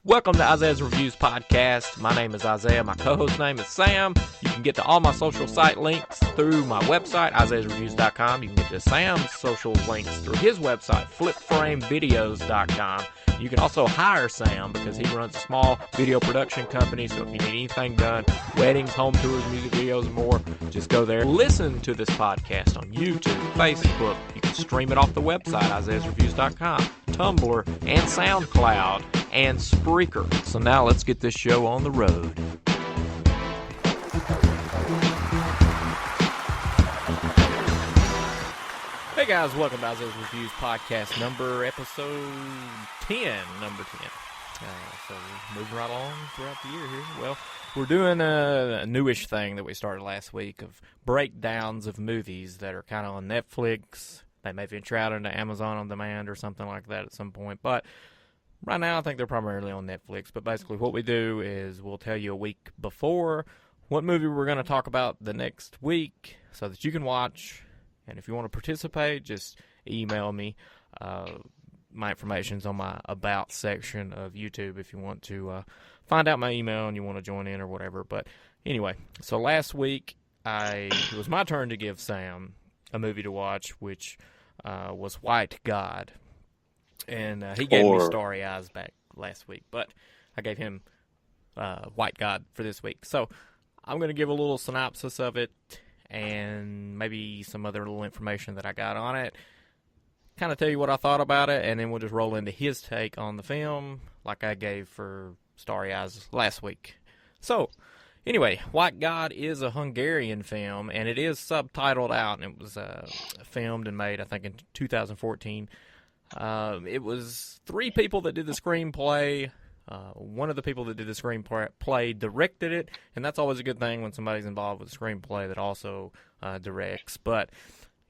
Welcome to Isaiah's Reviews Podcast. My name is Isaiah. My co-host name is Sam. You can get to all my social site links through my website, isaiahsreviews.com. You can get to Sam's social links through his website, flipframevideos.com. You can also hire Sam because he runs a small video production company, so if you need anything done, weddings, home tours, music videos, and more, just go there. Listen to this podcast on YouTube, Facebook. You can stream it off the website, isaiahsreviews.com, Tumblr, and SoundCloud, and Spreaker. So now let's get this show on the road. Hey guys, welcome to Isaiah's Reviews Podcast episode 10, number 10. So moving right along throughout the year here. Well, we're doing a newish thing that we started last week of breakdowns of movies that are kind of on Netflix. They may venture out into Amazon On Demand or something like that at some point, but right now I think they're primarily on Netflix. But basically what we do is we'll tell you a week before what movie we're going to talk about the next week so that you can watch. And if you want to participate, just email me. My information's on my About section of YouTube if you want to find out my email and you want to join in or whatever. But anyway, so last week it was my turn to give Sam a movie to watch, which was White God. And he gave me Starry Eyes back last week, but I gave him White God for this week. So I'm going to give a little synopsis of it and maybe some other little information that I got on it. Kind of tell you what I thought about it, and then we'll just roll into his take on the film like I gave for Starry Eyes last week. So, anyway, White God is a Hungarian film, and it is subtitled out, and it was filmed and made, I think, in 2014. It was three people that did the screenplay. One of the people that did the screenplay directed it, and that's always a good thing when somebody's involved with a screenplay that also directs. But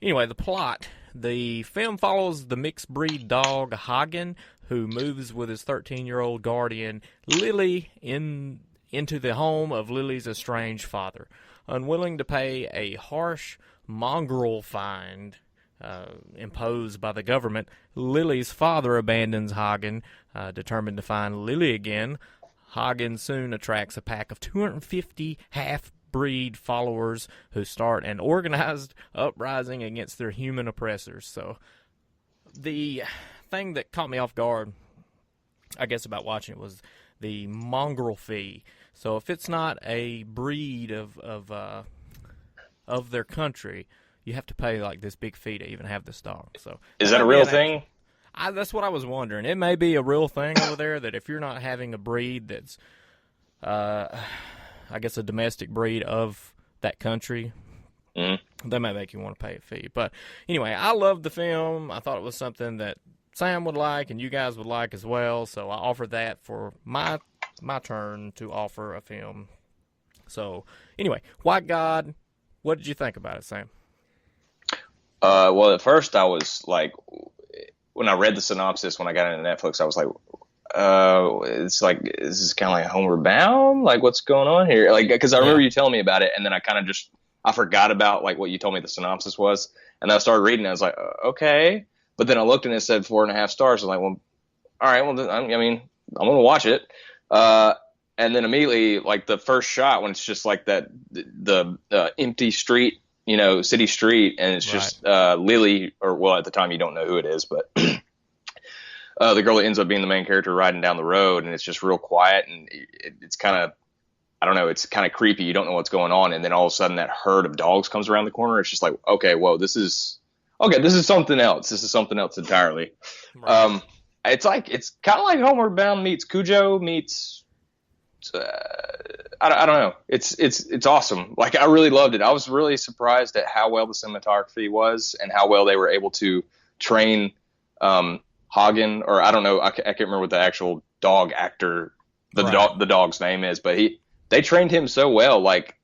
anyway, the plot. The film follows the mixed-breed dog Hagen, who moves with his 13-year-old guardian, Lily, into the home of Lily's estranged father. Unwilling to pay a harsh mongrel fine imposed by the government, Lily's father abandons Hagen, determined to find Lily again. Hagen soon attracts a pack of 250 half-breed followers who start an organized uprising against their human oppressors. So the thing that caught me off guard, I guess, about watching it was the mongrel fee. So if it's not a breed of their country, you have to pay like this big fee to even have this dog. So is that a real thing? That's what I was wondering. It may be a real thing over there that if you're not having a breed that's, I guess, a domestic breed of that country, they may make you want to pay a fee. But anyway, I loved the film. I thought it was something that Sam would like and you guys would like as well. So I offered that for my turn to offer a film. So anyway, White God, what did you think about it, Sam? Well, at first I was like, when I read the synopsis, when I got into Netflix, I was like, it's like, is this kind of like Homeward Bound? Like, what's going on here? Like, because I remember you telling me about it, and then I kind of I forgot about like what you told me the synopsis was, and then I started reading, and I was like, okay. But then I looked and it said 4.5 stars. I was like, well, all right, well, I mean, I'm going to watch it. And then immediately, like the first shot, when it's just like the empty street, city street, and it's just Lily, or well, at the time you don't know who it is, but the girl that ends up being the main character riding down the road, and it's just real quiet, and it's kind of, I don't know, it's kind of creepy. You don't know what's going on, and then all of a sudden that herd of dogs comes around the corner. It's just like, okay, whoa, this is something else. This is something else entirely. Right. It's kind of like Homeward Bound meets Cujo meets. I don't know. It's awesome. Like, I really loved it. I was really surprised at how well the cinematography was and how well they were able to train Hagen, or I don't know. I can't remember what the actual dog actor, the dog's name is, but they trained him so well. Like,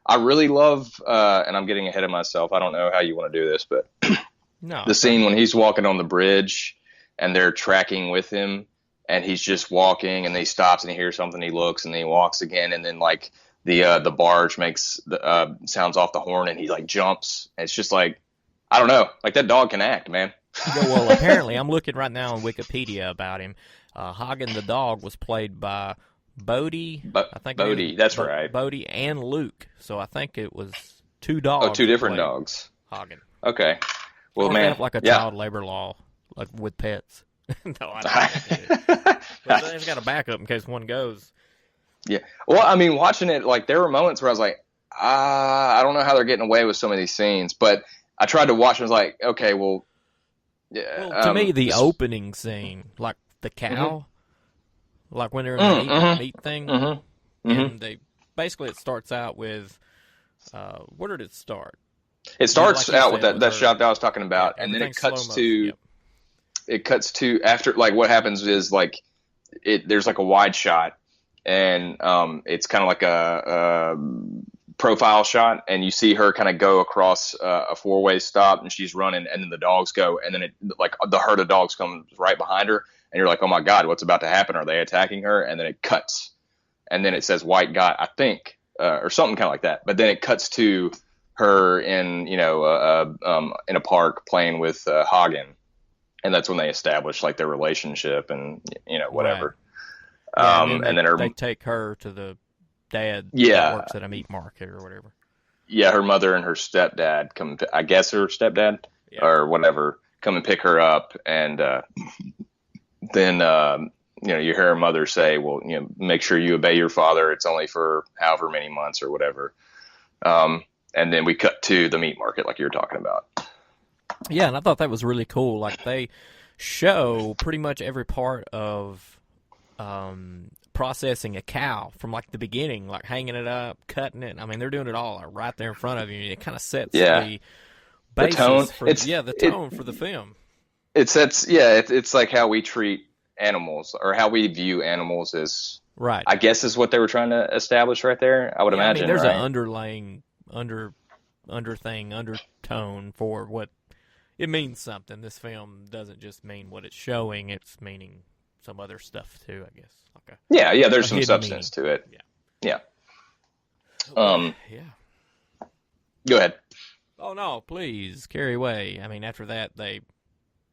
I really love, and I'm getting ahead of myself. I don't know how you want to do this, but the scene when he's walking on the bridge and they're tracking with him. And he's just walking, and then he stops, and he hears something. He looks, and then he walks again, and then like the barge makes sounds off the horn, and he like jumps. And it's just like, I don't know, like that dog can act, man. Well, apparently, I'm looking right now on Wikipedia about him. Hagen the dog was played by Bodie. I think Bodie, that's right. Bodie and Luke. So I think it was two dogs. Oh, two different dogs. Hagen. Okay. Well, or man, have like a child labor law, like with pets. No, I don't know. But it's got a backup in case one goes. Yeah. Well, I mean, watching it, like, there were moments where I was like, I don't know how they're getting away with some of these scenes, but I tried to watch and was like, okay, well, yeah. Well, to me, the opening scene, like the cow, like when they're in the meat thing, and they basically it starts out with, where did it start? It starts like out with that her, shot that I was talking about, and then it cuts to, it cuts to after, like, what happens is, like, there's like a wide shot, and it's kind of like a profile shot, and you see her kind of go across a four-way stop, and she's running, and then the dogs go, and then it, like, the herd of dogs comes right behind her, and you're like, oh my God, what's about to happen? Are they attacking her? And then it cuts, and then it says white guy, I think, or something kind of like that. But then it cuts to her in, in a park playing with Hagen, and that's when they establish, like, their relationship and, whatever. Right. Yeah, and then they take her to the dad that works at a meat market or whatever. Yeah, her mother and her stepdad come, I guess her stepdad or whatever, come and pick her up, and then you hear her mother say, well, make sure you obey your father. It's only for however many months or whatever. And then we cut to the meat market, like you were talking about. Yeah, and I thought that was really cool. Like, they show pretty much every part of processing a cow from, like, the beginning, like hanging it up, cutting it. I mean, they're doing it all, like, right there in front of you. It kind of sets the basis tone. For the tone for the film. It sets, it's like how we treat animals, or how we view animals as, right, I guess, is what they were trying to establish right there, I would imagine. I mean, there's right? an underlying undertone for what it means. Something. This film doesn't just mean what it's showing; it's meaning some other stuff too, I guess. Like there's some substance to it. Yeah. Yeah. Go ahead. Oh no, please carry away. I mean, after that, they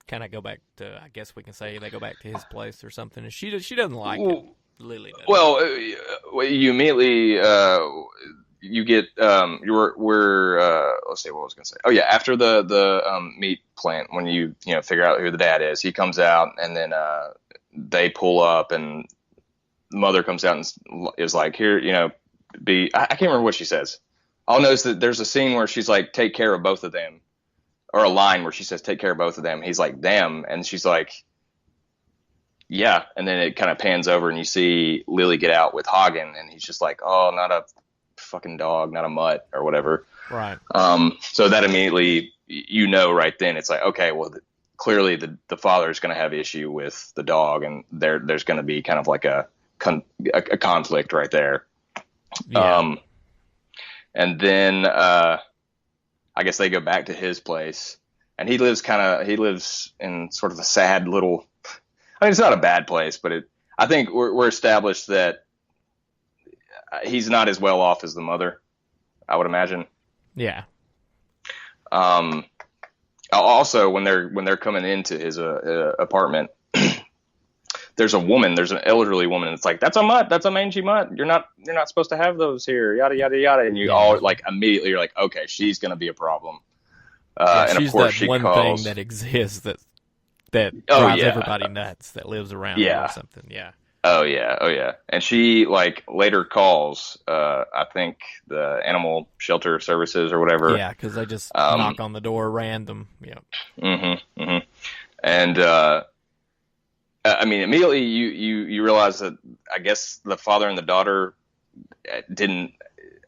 kind of go back to. I guess we can say they go back to his place or something. And she doesn't like it. Lily doesn't. Well, you immediately. You get let's see what I was gonna say. Oh yeah, after the meat plant, when you figure out who the dad is, he comes out, and then they pull up, and the mother comes out and is like, here, I can't remember what she says. I'll notice that there's a scene where she's like, take care of both of them, or a line where she says, take care of both of them. He's like, them, and she's like, yeah, and then it kind of pans over, and you see Lily get out with Hagen, and he's just like, oh, not a fucking dog, not a mutt or whatever. Right. So that immediately, right then, it's like, okay, well, clearly the father is going to have issue with the dog, and there's going to be kind of like a conflict right there. Yeah. And then I guess they go back to his place, and he lives in sort of a sad little. I mean, it's not a bad place, but I think we're established that he's not as well off as the mother, I would imagine. Yeah. Also, when they're coming into his apartment, there's an elderly woman, and it's like, that's a mutt, that's a mangy mutt. You're not supposed to have those here, yada yada yada. And you all, like, immediately you're like, okay, she's gonna be a problem. And she's of course that she one calls. thing that exists that drives everybody nuts, that lives around or something. Yeah. Oh yeah. And she, like, later calls, I think, the animal shelter services or whatever. Yeah, because they just knock on the door random. Yeah. And I mean, immediately you realize that, I guess, the father and the daughter didn't.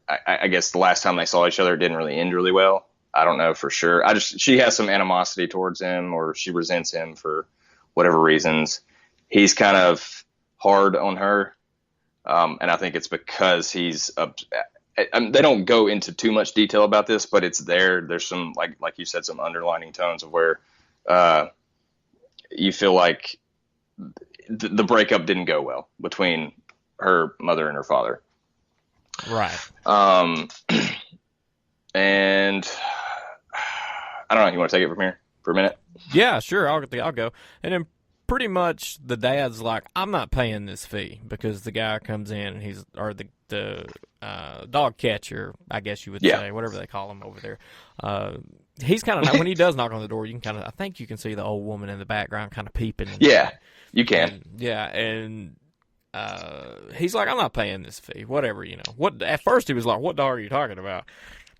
I guess the last time they saw each other, it didn't really end really well. I don't know for sure. She has some animosity towards him, or she resents him for whatever reasons. He's kind of hard on her, and I think it's because he's. They don't go into too much detail about this, but it's there. There's some, like you said, some underlining tones of where you feel like the breakup didn't go well between her mother and her father. Right. And I don't know. You want to take it from here for a minute? Yeah, sure. I'll go. And then pretty much the dad's like, I'm not paying this fee, because the guy comes in and the dog catcher, I guess you would say, whatever they call him over there. He's kind of, when he does knock on the door, you can I think you can see the old woman in the background kind of peeping. Yeah, you can. And he's like, I'm not paying this fee, whatever, What at first he was like, what dog are you talking about?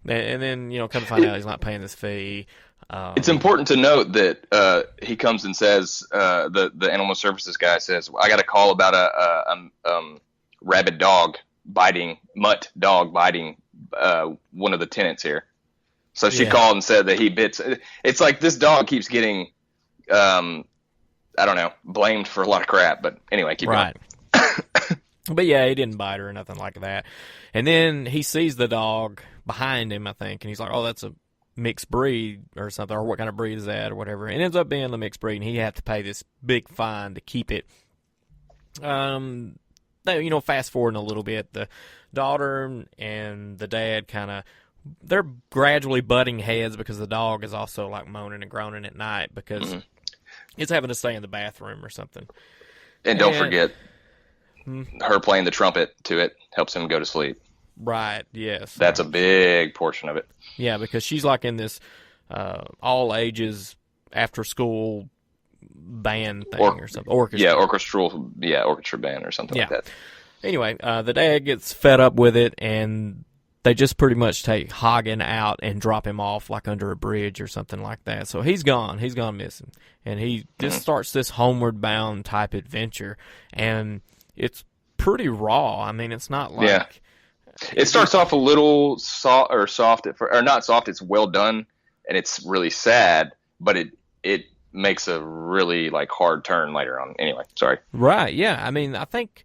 And then, come to find out he's not paying this fee. It's important to note that he comes and says, the animal services guy says, I got a call about a rabid dog mutt dog biting one of the tenants here. So she called and said that he bits. It's like this dog keeps getting, I don't know, blamed for a lot of crap. But anyway, keep going. But yeah, he didn't bite her or nothing like that. And then he sees the dog behind him, I think, and he's like, oh, that's a mixed breed or something, or what kind of breed is that, or whatever. And it ends up being a mixed breed, and he had to pay this big fine to keep it. Fast forwarding a little bit, the daughter and the dad they're gradually butting heads, because the dog is also like moaning and groaning at night because it's having to stay in the bathroom or something. And don't forget, her playing the trumpet to it helps him go to sleep. Right, yes. That's a big portion of it. Yeah, because she's like in this all ages after school band thing or something. Orchestra. Yeah, orchestra band or something like that. Anyway, the dad gets fed up with it, and they just pretty much take Hagen out and drop him off like under a bridge or something like that. So he's gone missing. And he just starts this homeward bound type adventure, and it's pretty raw. I mean, it's not like... Yeah. It starts off a little soft, or not soft. It's well done, and it's really sad, but it makes a really like hard turn later on. Anyway, sorry. Right? Yeah. I mean, I think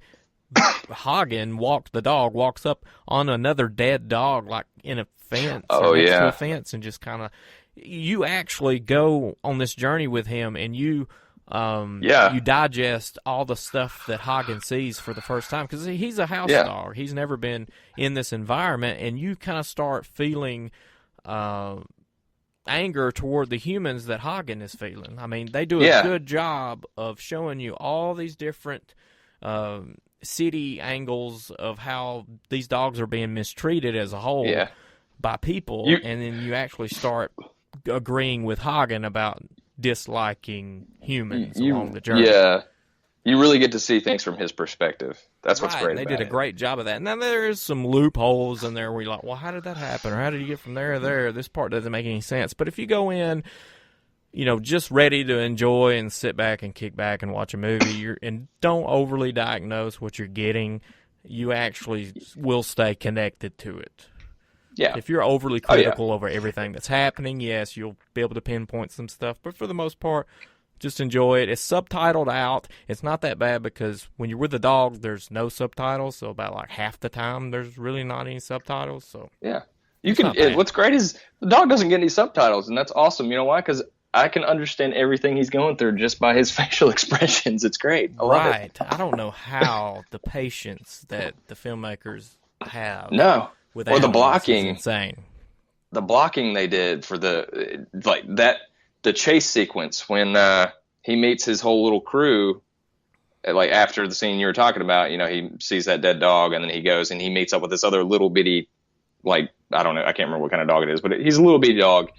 Hagen walks up on another dead dog, like in a fence. Next to a fence, and just kind of, you actually go on this journey with him, and you digest all the stuff that Hagen sees for the first time, because he's a house dog. He's never been in this environment, and you kind of start feeling anger toward the humans that Hagen is feeling. I mean, they do a good job of showing you all these different city angles of how these dogs are being mistreated as a whole by people, and then you actually start agreeing with Hagen about disliking humans along the journey. Yeah, you really get to see things from his perspective. That's what's great. They did a great job of that. Now there's some loopholes in there where you're like, well, how did that happen, or how did you get from there to there? This part doesn't make any sense. But if you go in, just ready to enjoy and sit back and kick back and watch a movie, and don't overly diagnose what you're getting, you actually will stay connected to it. Yeah. If you're overly critical over everything that's happening, yes, you'll be able to pinpoint some stuff. But for the most part, just enjoy it. It's subtitled out. It's not that bad, because when you're with the dog, there's no subtitles. So about like half the time, there's really not any subtitles. So yeah, what's great is the dog doesn't get any subtitles, and that's awesome. You know why? Because I can understand everything he's going through just by his facial expressions. It's great. I love it. I don't know how the patience that the filmmakers have. No. Or the blocking, insane. The blocking they did for the chase sequence when he meets his whole little crew, like after the scene you were talking about. He sees that dead dog, and then he goes and he meets up with this other little bitty, like, I don't know, I can't remember what kind of dog it is, but he's a little bitty dog,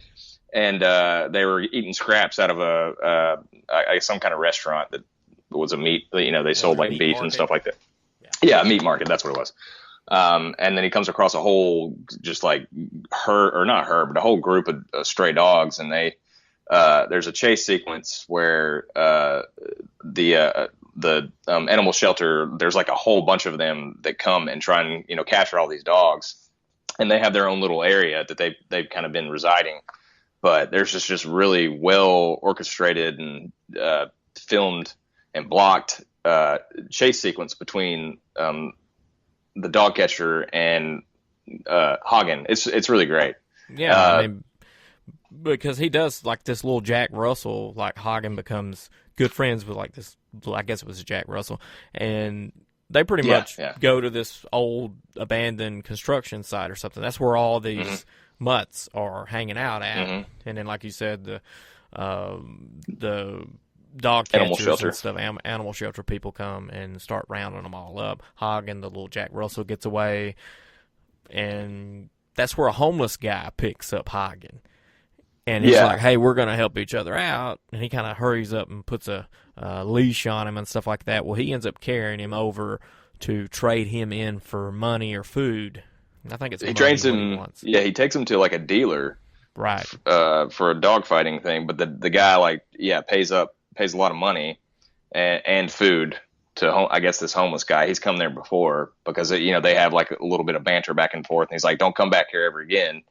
and they were eating scraps out of some kind of restaurant that was a meat. They sold like beef and stuff like that. Yeah, a meat market. That's what it was. And then he comes across a whole, just like but a whole group of stray dogs, and there's a chase sequence where the animal shelter, there's like a whole bunch of them that come and try and capture all these dogs, and they have their own little area that they've kind of been residing, but there's just really well orchestrated and filmed and blocked chase sequence between the dog catcher and Hagen. It's really great. Yeah, because he does like this little Jack Russell. Like Hagen becomes good friends with like this. I guess it was Jack Russell, and they pretty much go to this old abandoned construction site or something. That's where all these mutts are hanging out at. And then, like you said, the dog Animal catchers shelter. and stuff, animal shelter people come and start rounding them all up. Hagen, the little Jack Russell, gets away, and that's where a homeless guy picks up Hagen. And he's like, hey, we're going to help each other out. And he kind of hurries up and puts a leash on him and stuff like that. Well, he ends up carrying him over to trade him in for money or food. I think it's he trains him. He takes him to like a dealer, right? For a dog fighting thing. But the guy pays a lot of money and food to I guess this homeless guy. He's come there before because they have like a little bit of banter back and forth. And he's like, don't come back here ever again.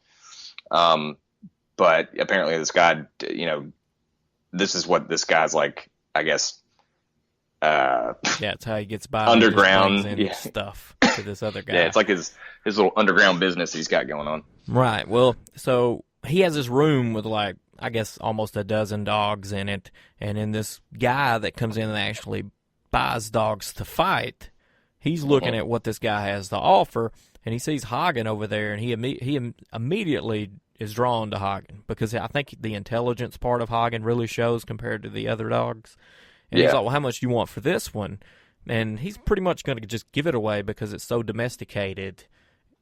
But apparently this guy, this is what this guy's like, I guess. It's how he gets by underground stuff to this other guy. Yeah, it's like his little underground business he's got going on. Right. Well, so he has this room with like, I guess almost a dozen dogs in it, and then this guy that comes in and actually buys dogs to fight, he's looking at what this guy has to offer, and he sees Hagen over there, and he immediately is drawn to Hagen because I think the intelligence part of Hagen really shows compared to the other dogs. And he's like, well, how much do you want for this one? And he's pretty much going to just give it away because it's so domesticated.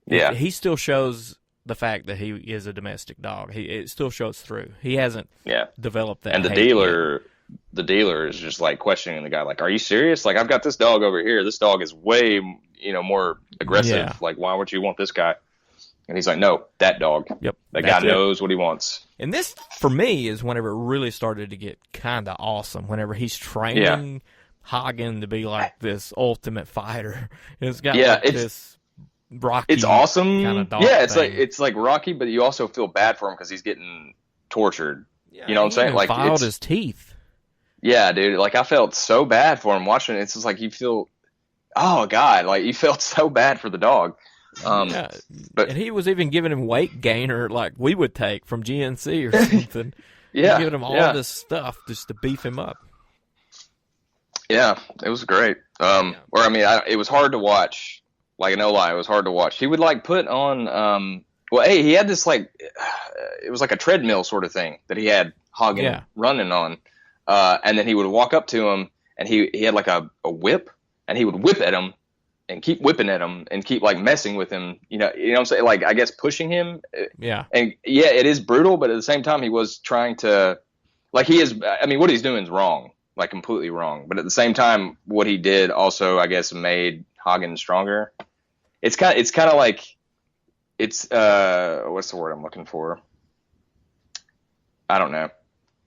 Yeah. He still shows the fact that he is a domestic dog. It still shows through. He hasn't developed that. And the dealer is just like questioning the guy, like, are you serious? Like, I've got this dog over here. This dog is way, more aggressive. Yeah. Like, why would you want this guy? And he's like, no, that dog. Yep. That guy knows what he wants. And this, for me, is whenever it really started to get kind of awesome. Whenever he's training Hagen to be like this ultimate fighter. And it's got this Rocky. It's awesome. Kind of dog it's like Rocky, but you also feel bad for him because he's getting tortured. Yeah, you know what I'm saying? Like, filed his teeth. Yeah, dude. Like, I felt so bad for him watching it. It's just like you feel, oh God, like you felt so bad for the dog. But and he was even giving him weight gainer like we would take from GNC or something. Giving him all this stuff just to beef him up. Yeah, it was great. It was hard to watch. Like, no lie, it was hard to watch. He would like put on. He had this like, it was like a treadmill sort of thing that he had Hagen running on, and then he would walk up to him, and he had like a whip, and he would whip at him. And keep whipping at him and keep like messing with him, you know what I'm saying? Like, I guess pushing him. Yeah. And it is brutal, but at the same time, he was trying to, like, what he's doing is wrong, like completely wrong. But at the same time, what he did also, I guess, made Hagen stronger. It's kind of like, what's the word I'm looking for? I don't know.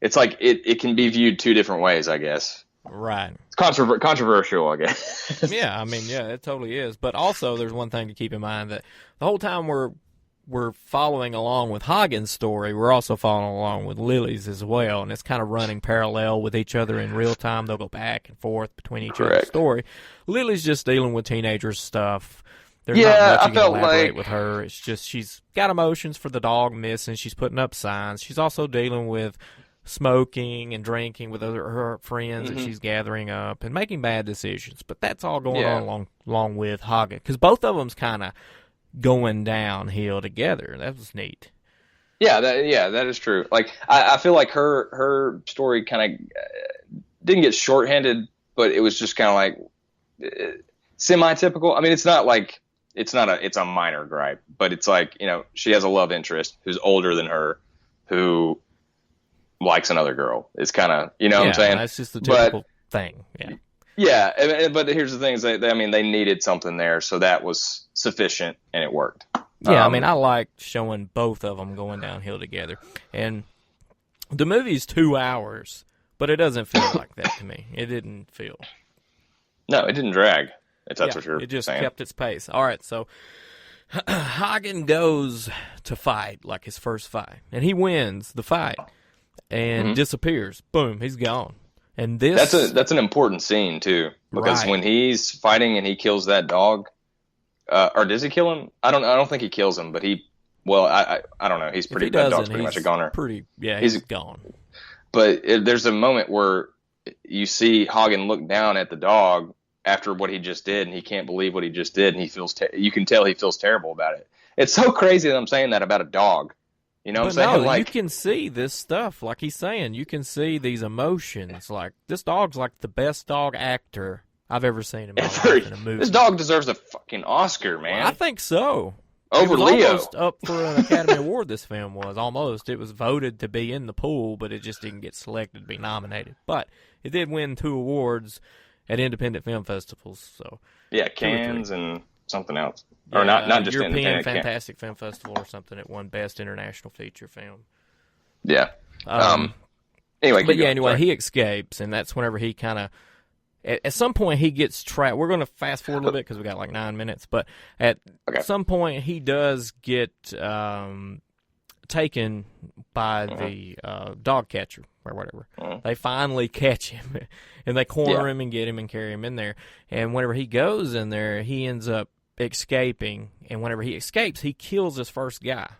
It's like, it can be viewed two different ways, I guess. Right. It's controversial, I guess. Yeah, it totally is. But also, there's one thing to keep in mind that the whole time we're following along with Hagen's story, we're also following along with Lily's as well, and it's kind of running parallel with each other in real time. They'll go back and forth between each other's story. Lily's just dealing with teenager stuff. There's not much you can elaborate with her. It's just she's got emotions for the dog missing. She's putting up signs. She's also dealing with smoking and drinking with her friends that she's gathering up and making bad decisions. But that's all going on along with Hagen because both of them's kind of going downhill together. That was neat. Yeah, that is true. Like, I feel like her story kind of didn't get shorthanded, but it was just kind of like semi-typical. I mean, it's a minor gripe, but it's like, she has a love interest who's older than her, who likes another girl. It's kind of, what I'm saying? That's just the typical thing. Yeah. Yeah, but here's the thing: is they needed something there, so that was sufficient, and it worked. Yeah, I like showing both of them going downhill together, and the movie's 2 hours, but it doesn't feel like that to me. It didn't feel. No, it didn't drag. If that's what you're saying. It just kept its pace. All right, so Hagen goes to fight, like his first fight, and he wins the fight. And disappears. Boom, he's gone. And this that's an important scene too, because when he's fighting and he kills that dog, or does he kill him? I don't think he kills him, but I don't know. He's pretty. That dog's pretty much a goner. He's gone. But there's a moment where you see Hagen look down at the dog after what he just did, and he can't believe what he just did, and he feels. You can tell he feels terrible about it. It's so crazy that I'm saying that about a dog. You know what I'm But saying? no, you Like, can see this stuff, like he's saying. You can see these emotions. Like, this dog's like the best dog actor I've ever seen in my life in a movie. this dog deserves a fucking Oscar, Well, I man. think so. It Over was Leo. almost up for an Academy Award, this film was. Almost. It was voted to be in the pool, but it just didn't get selected to be nominated. But it did win 2 awards at independent film festivals. So Yeah, Cannes and something else. Or not just European independent. Fantastic Film Festival or something. It won Best International Feature Film. Yeah. Anyway, But keep yeah, going. anyway, Sorry. he escapes, and that's whenever he kind of, at some point he gets trapped. We're going to fast forward a little bit because we got like 9 minutes, but at some point he does get taken by the dog catcher or whatever. They finally catch him, and they corner him and get him and carry him in there. And whenever he goes in there, he ends up escaping, and whenever he escapes, he kills his first guy.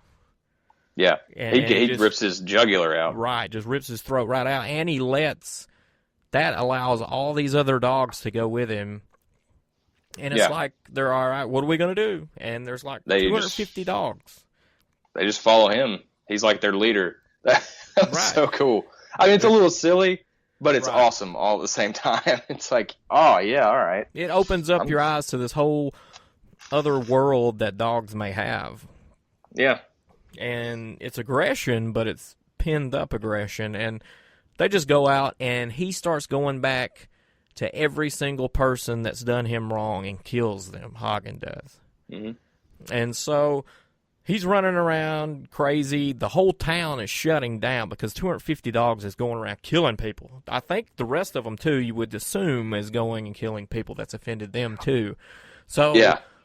Yeah, And he just rips his jugular out. Right, just rips his throat right out, and he lets that allows all these other dogs to go with him. And it's like, they're all right, what are we going to do? And there's like 250 dogs. They just follow him. He's like their leader. That's Right. so cool. I mean, it's a little silly, but it's Right. awesome all at the same time. It's like, oh, yeah, all right. It opens up your eyes to this whole other world that dogs may have. Yeah. And it's aggression, but it's pinned up aggression. And they just go out, and he starts going back to every single person that's done him wrong and kills them. Hagen does. Mm-hmm. And so he's running around crazy. The whole town is shutting down because 250 dogs is going around killing people. I think the rest of them, too, you would assume is going and killing people that's offended them, too. So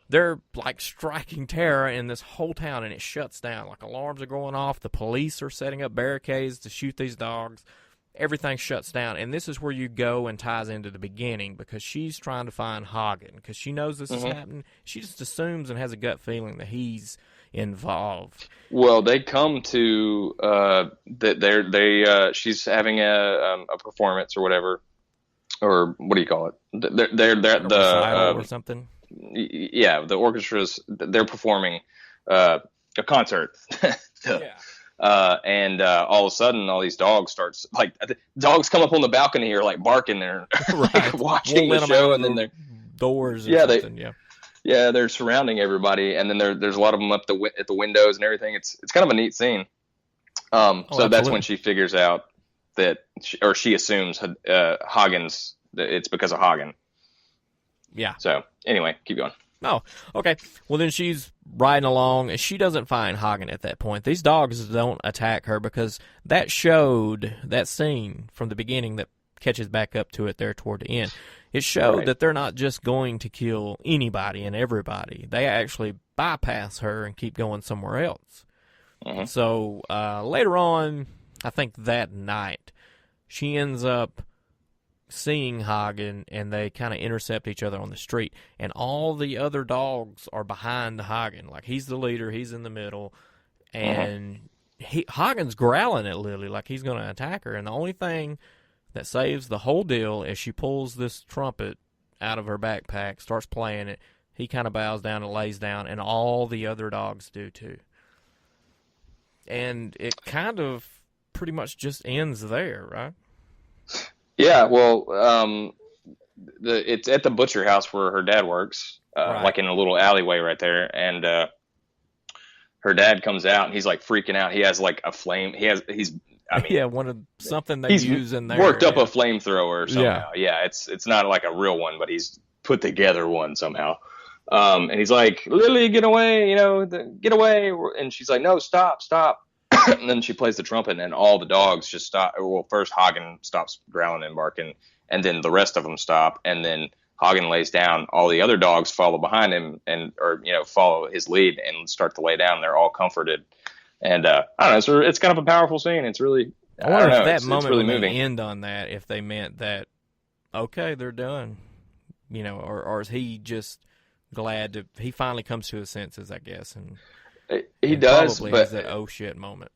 they're like striking terror in this whole town, and it shuts down. Like, alarms are going off. The police are setting up barricades to shoot these dogs. Everything shuts down, and this is where you go and ties into the beginning because she's trying to find Hagen because she knows this is happening. She just assumes and has a gut feeling that he's involved. Well, they come to that she's having a performance or whatever, or what do you call it? They're Recital or something. Yeah, the orchestra's they're performing a concert. Yeah. And all of a sudden, all these dogs starts like dogs come up on the balcony or like barking there, Right. watching Won't the let 'em show, out and then they're doors or something. they're surrounding everybody, and then there's a lot of them up at the windows and everything. It's kind of a neat scene. So that's when she figures out that she assumes Hagen's. It's because of Hagen. Yeah. So anyway, keep going. Oh, okay. Well, then she's riding along, and she doesn't find Hagen at that point. These dogs don't attack her because that scene from the beginning that catches back up to it there toward the end. It showed that they're not just going to kill anybody and everybody. They actually bypass her and keep going somewhere else. Mm-hmm. So later on, I think that night, she ends up seeing Hagen, and they kind of intercept each other on the street, and all the other dogs are behind Hagen. Like, he's the leader, he's in the middle, and Hagen's growling at Lily like he's going to attack her, and the only thing that saves the whole deal is she pulls this trumpet out of her backpack, starts playing it, he kind of bows down and lays down, and all the other dogs do too. And it kind of pretty much just ends there, right? Yeah, well, it's at the butcher house where her dad works, like in a little alleyway right there, and her dad comes out and he's like freaking out. He has like a flame. Something they use in there. Worked up a flamethrower somehow. Yeah, it's not like a real one, but he's put together one somehow. And he's like, Lily, get away, get away. And she's like, no, stop. And then she plays the trumpet, and all the dogs just stop. Well, first Hagen stops growling and barking, and then the rest of them stop. And then Hagen lays down. All the other dogs follow behind him or follow his lead and start to lay down. They're all comforted. And I don't know. It's kind of a powerful scene. It's really. I wonder if that moment it's really when moving. they end on that, if they meant that, okay, they're done, or is he just glad he finally comes to his senses, I guess, and. He does, probably but has that oh shit moment.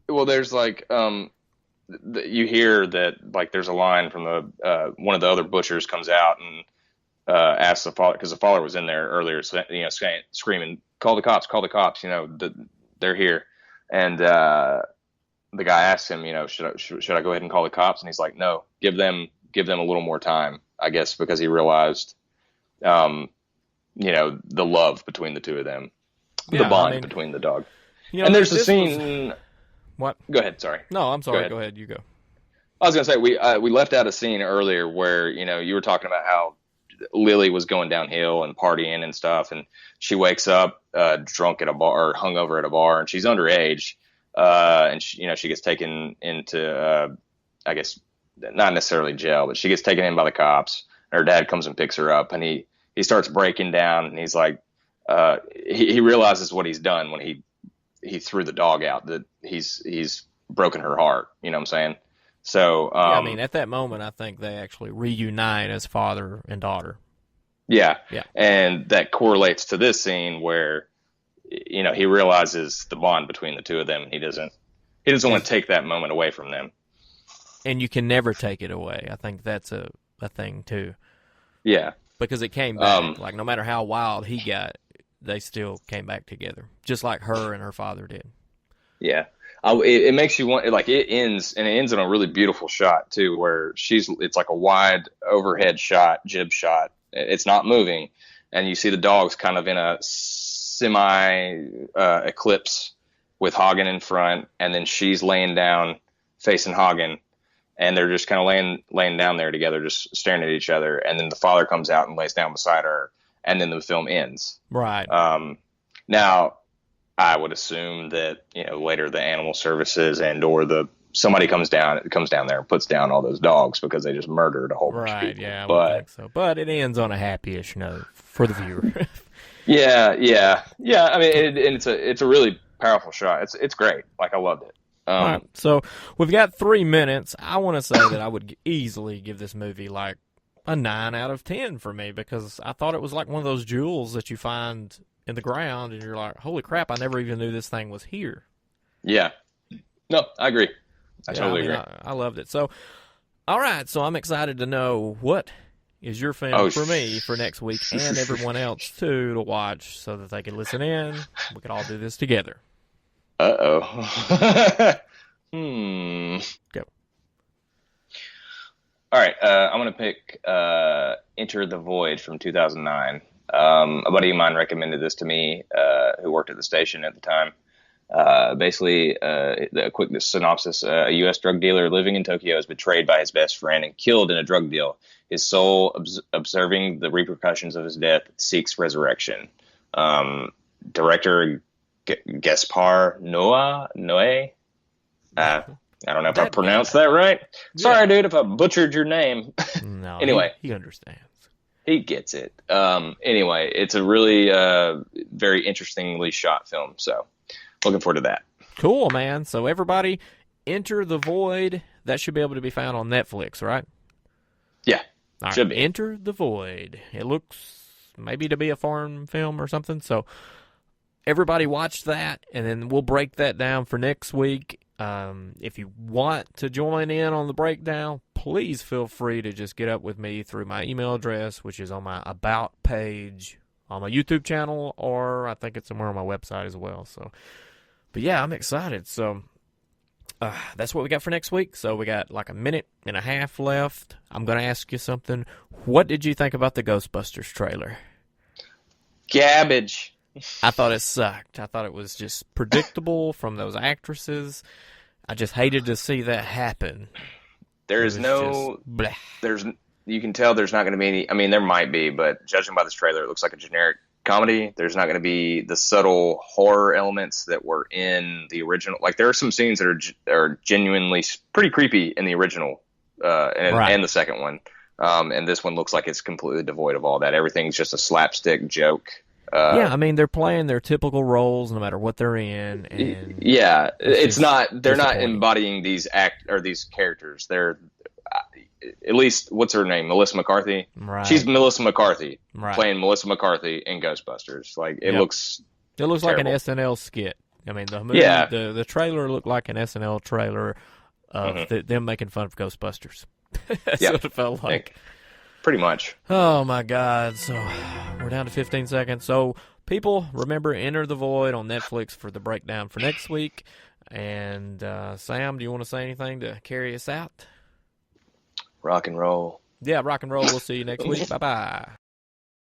Well, there's like you hear that like there's a line from the one of the other butchers comes out and asks the father, because the father was in there earlier, screaming, call the cops, they're here. And the guy asks him, should I go ahead and call the cops? And he's like, no, give them a little more time, I guess, because he realized, the love between the two of them, the bond between the dog. And there's a scene. What? Go ahead. Sorry. No, I'm sorry. Go ahead. You go. I was going to say, we left out a scene earlier where, you were talking about how Lily was going downhill and partying and stuff. And she wakes up drunk at a bar or hungover at a bar, and she's underage. And she gets taken into, I guess, not necessarily jail, but she gets taken in by the cops. And her dad comes and picks her up, and he starts breaking down, and he's like, he realizes what he's done when he threw the dog out, that he's broken her heart. You know what I'm saying? So, at that moment, I think they actually reunite as father and daughter. Yeah. Yeah. And that correlates to this scene where, he realizes the bond between the two of them. He doesn't want to take that moment away from them. And you can never take it away. I think that's a thing too. Yeah. Because it came back. Like, no matter how wild he got, they still came back together. Just like her and her father did. Yeah. It makes you want, like, it ends in a really beautiful shot too, where it's like a wide overhead shot, jib shot. It's not moving. And you see the dogs kind of in a eclipse with Hagen in front, and then she's laying down facing Hagen, and they're just kind of laying down there together, just staring at each other. And then the father comes out and lays down beside her, and then the film ends. Right. Now, I would assume that later the animal services or somebody comes down there and puts down all those dogs because they just murdered a whole bunch of people. Yeah, I would think so. But it ends on a happy-ish note for the viewer. Yeah. I mean, it's a really powerful shot. It's great. Like, I loved it. All right, so we've got 3 minutes. I want to say that I would easily give this movie like a 9 out of 10 for me, because I thought it was like one of those jewels that you find in the ground and you're like, holy crap, I never even knew this thing was here. Yeah. No, I agree. I totally agree. I loved it. So, all right, so I'm excited to know what is your film for me for next week, and everyone else too, to watch so that they can listen in. We can all do this together. Go. All right, I'm going to pick Enter the Void from 2009. A buddy of mine recommended this to me, who worked at the station at the time. Basically, a quick synopsis: a U.S. drug dealer living in Tokyo is betrayed by his best friend and killed in a drug deal. His soul, observing the repercussions of his death, seeks resurrection. Director Gaspar Noé. I don't know if I pronounced that right. Sorry, dude, if I butchered your name. No, anyway, he understands. He gets it. Anyway, it's a really very interestingly shot film. So, looking forward to that. Cool, man. So everybody, Enter the Void. That should be able to be found on Netflix, right? Yeah, should be. Enter the Void. It looks maybe to be a foreign film or something. So everybody watch that, and then we'll break that down for next week. If you want to join in on the breakdown, please feel free to just get up with me through my email address, which is on my About page on my YouTube channel, or I think it's somewhere on my website as well. So, but yeah, I'm excited. So that's what we got for next week. So we got like a minute and a half left. I'm going to ask you something. What did you think about the Ghostbusters trailer? Garbage. I thought it sucked. I thought it was just predictable from those actresses. I just hated to see that happen. You can tell there's not going to be any, I mean, there might be, but judging by this trailer, it looks like a generic comedy. There's not going to be the subtle horror elements that were in the original. Like, there are some scenes that are genuinely pretty creepy in the original and the second one. And this one looks like it's completely devoid of all that. Everything's just a slapstick joke. Yeah, I mean, they're playing their typical roles no matter what they're in. And yeah, they're not embodying these characters. They're, at least, what's her name? Melissa McCarthy. Right. She's Melissa McCarthy playing Melissa McCarthy in Ghostbusters. Like, it looks like an SNL skit. I mean, the movie, the trailer looked like an SNL trailer of them making fun of Ghostbusters. That's what it felt like. Pretty much. Oh, my God. So we're down to 15 seconds. So people, remember, Enter the Void on Netflix for the breakdown for next week. And Sam, do you want to say anything to carry us out? Rock and roll. Yeah, rock and roll. We'll see you next week. Bye-bye.